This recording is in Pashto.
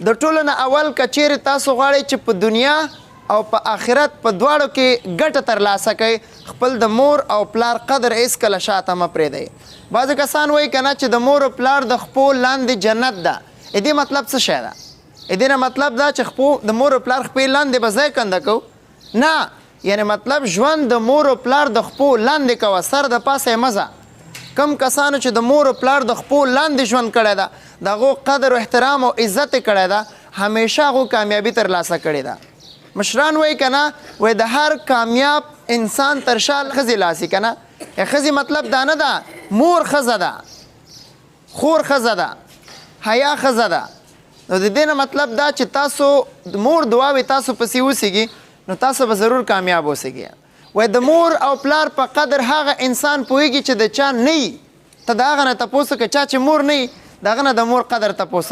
د ټولو نه اول که چیرې تاسو غواړئ چې په دنیا او په آخرت په دواړو کې ګټه ترلاسه کوئ خپل د مور او پلار قدر هېڅکله شاته مه پرېږدئ. بعضې کسان وایي که نه چې د مور او پلار د خپو لاندې جنت ده. دې مطلب څه شی ده؟ دې نه مطلب دا چې خپو د مور او پلار خپې لاندې به ځای کنده کوو؟ نه، یعنی مطلب ژوند د مور او پلار د خپو لاندې کوه، سر د پاسه یې مزه. کم کسانو چې د مور او پلار د خپو لاندې ژوند کړی ده، د هغو قدر و احترام او عزت یې کړی ده، همیشه هغو کامیابي ترلاسه کړې ده. مشران وایي که نه، وایي د هر کامیاب انسان تر شا ښځې لاسي که نه. ښځې مطلب دا نه ده مور ښځه ده، خور ښځه ده، حیا ښځه ده. نو د دې نه مطلب دا چې تاسو د مور دعاوې تاسو پسې وسیږي نو تاسو به ضرور کامیاب اوسیږئ. وایي د مور او پلار په قدر هغه انسان پوهېږي چې د چا نه وي. ته د هغه نه تپوس وکړه چا چې مور نه وي، د هغه نه د مور قدر تپوس